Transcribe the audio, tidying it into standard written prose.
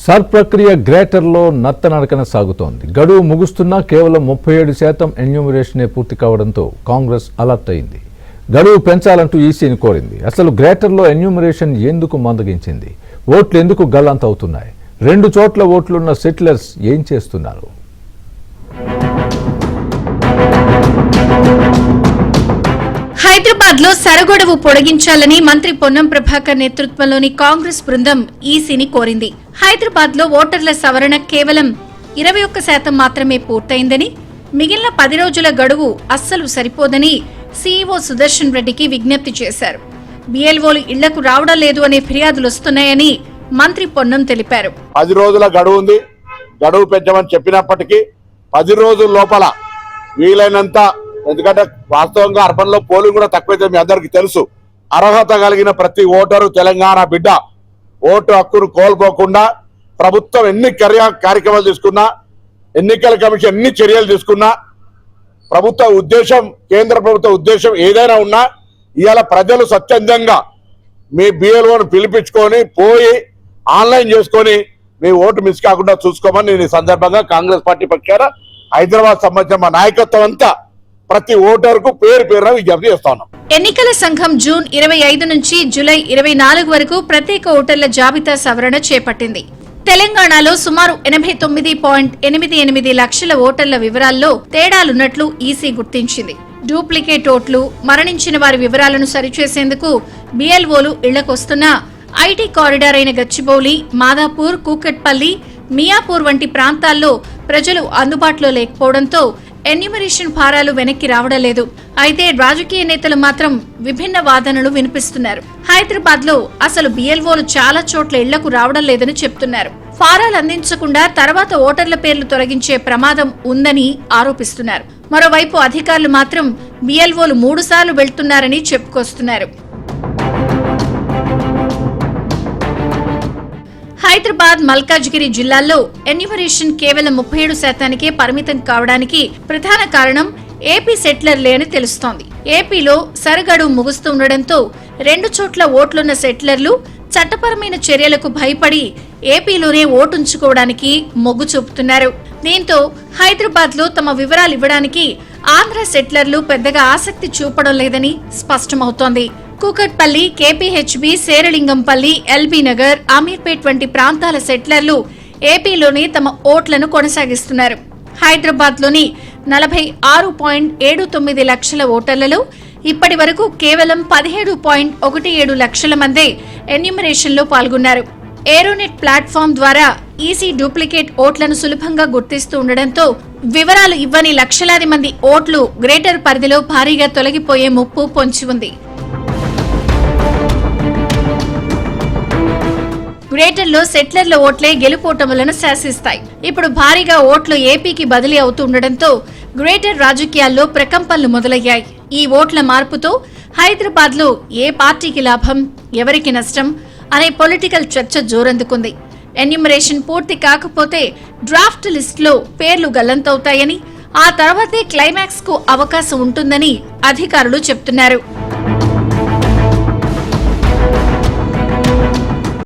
Sir ప్రక్రియ గ్రేటర్లో నత్తనడకన సాగుతోంది. గడువు ముగుస్తున్నా కేవలం 37% ఎన్యూమరేషనే పూర్తి కావడంతో కాంగ్రెస్ అలర్ట్ అయింది. గడువు పెంచాలంటూ ఈసీని కోరింది. అసలు గ్రేటర్లో ఎన్యూమరేషన్ ఎందుకు మందగించింది? ఓట్లు ఎందుకు గల్లంత అవుతున్నాయి? 2 చోట్ల ఓట్లున్న సెటిలర్స్ ఏం చేస్తున్నారు? హైదరాబాద్ లో సరగొడవు పొడిగించాలని మంత్రి పొన్నం ప్రభాకర్ నేతృత్వంలోని కాంగ్రెస్ బృందం ఈసీని కోరింది. హైదరాబాద్ లో ఓటర్ల సవరణ కేవలం 21% మాత్రమే పూర్తయిందని, మిగిలిన 10 రోజుల గడువు అస్సలు సరిపోదని సీఈఓ సుదర్శన్ రెడ్డికి విజ్ఞప్తి చేశారు. బిఎల్ఓలు ఇళ్లకు రావడం లేదు అనే ఫిర్యాదులు వస్తున్నాయని మంత్రి పొన్నం తెలిపారు. 10 రోజుల గడువు ఉంది. గడువు పెంచమని చెప్పినప్పటికీ 10 రోజుల లోపల వీలైనంత, ఎందుకంటే వాస్తవంగా అర్బన్ లో పోలింగ్ కూడా తక్కువైతే మీ అందరికి తెలుసు. అర్హత కలిగిన ప్రతి ఓటరు తెలంగాణ బిడ్డ ఓటు హక్కును కోల్పోకుండా ప్రభుత్వం ఎన్ని కార్యక్రమాలు తీసుకున్నా, ఎన్నికల కమిషన్ ఎన్ని చర్యలు తీసుకున్నా, ప్రభుత్వ ఉద్దేశం, కేంద్ర ప్రభుత్వ ఉద్దేశం ఏదైనా ఉన్నా ఇవాళ ప్రజలు స్వచ్ఛందంగా మీ బిఎల్ఓను పిలిపించుకొని పోయి ఆన్లైన్ చేసుకొని మీ ఓటు మిస్ కాకుండా చూసుకోమని నేను ఈ సందర్భంగా కాంగ్రెస్ పార్టీ పక్షాన హైదరాబాద్ సంబంధించిన మా నాయకత్వం అంతా ప్రతి ఓటరుకు పేరున విజ్ఞప్తి చేస్తాను. ఎన్నికల సంఘం జూన్ 25 నుంచి జూలై 24 వరకు ప్రత్యేక ఓటర్ల జాబితా సవరణ చేపట్టింది. తెలంగాణలో సుమారు 89.88 లక్షల ఓటర్ల వివరాల్లో తేడాలున్నట్లు ఈసీ గుర్తించింది. డూప్లికేట్ ఓట్లు, మరణించిన వారి వివరాలను సరిచేసేందుకు బిఎల్ఓలు ఇళ్లకొస్తున్నా ఐటీ కారిడార్ అయిన గచ్చిబౌలి, మాదాపూర్, కూకట్పల్లి, మియాపూర్ వంటి ప్రాంతాల్లో ప్రజలు అందుబాటులో లేకపోవడంతో ఎన్యూమరేషన్ భారాలు వెనక్కి రావడం లేదు. అయితే రాజకీయ నేతలు మాత్రం విభిన్న వాదనలు వినిపిస్తున్నారు. హైదరాబాద్ లో అసలు బిఎల్ఓలు చాలా చోట్ల ఇళ్లకు రావడం లేదని చెప్తున్నారు. ఫారాలు అందించకుండా తర్వాత ఓటర్ల పేర్లు తొలగించే ప్రమాదం ఉందని ఆరోపిస్తున్నారు. మరోవైపు అధికారులు మాత్రం బిఎల్ఓలు 3 సార్లు వెళ్తున్నారని చెప్పుకొస్తున్నారు. హైదరాబాద్, మల్కాజ్గిరి జిల్లాల్లో ఎన్యూమరేషన్ కేవలం 37%కే పరిమితం కావడానికి ప్రధాన కారణం ఏపీ సెటిలర్లే అని తెలుస్తోంది. ఏపీలో సరగడువు ముగుస్తుండటంతో 2 చోట్ల ఓట్లున్న సెటిలర్లు చట్టపరమైన చర్యలకు భయపడి ఏపీలోనే ఓటుంచుకోవడానికి మొగ్గు చూపుతున్నారు. దీంతో హైదరాబాద్ లో తమ వివరాలు ఇవ్వడానికి ఆంధ్ర సెటిలర్లు పెద్దగా ఆసక్తి చూపడం లేదని స్పష్టమవుతోంది. కూకట్పల్లి, కేపీహెచ్బి, శేరలింగంపల్లి, ఎల్బీ నగర్, అమీర్పేట్ వంటి ప్రాంతాల సెటిలర్లు ఏపీలోనే తమ ఓట్లను కొనసాగిస్తున్నారు. హైదరాబాద్ లోని 46.79 లక్షల ఓటర్లలో ఇప్పటి వరకు కేవలం 17.17 లక్షల మందే ఎన్యూమరేషన్ లో పాల్గొన్నారు. ఏరోనెట్ ప్లాట్ఫామ్ ద్వారా ఈసీ డూప్లికేట్ ఓట్లను సులభంగా గుర్తిస్తూ ఉండడంతో వివరాలు ఇవ్వని లక్షలాది మంది ఓట్లు గ్రేటర్ పరిధిలో భారీగా తొలగిపోయే ముప్పు పొంచి ఉంది. గ్రేటర్లో సెటిలర్ల ఓట్లే గెలుపోటములను శాసిస్తాయి. ఇప్పుడు భారీగా ఓట్లు ఏపీకి బదిలీ అవుతుండటంతో గ్రేటర్ రాజకీయాల్లో ప్రకంపనలు మొదలయ్యాయి. ఈ ఓట్ల మార్పుతో హైదరాబాద్ లో ఏ పార్టీకి లాభం, ఎవరికి నష్టం అనే పొలిటికల్ చర్చ జోరందుకుంది. ఎన్యూమరేషన్ పూర్తి కాకపోతే డ్రాఫ్ట్ లిస్ట్ లో పేర్లు గల్లంతవుతాయని, ఆ తర్వాతే క్లైమాక్స్ కు అవకాశం ఉంటుందని అధికారులు చెప్తున్నారు.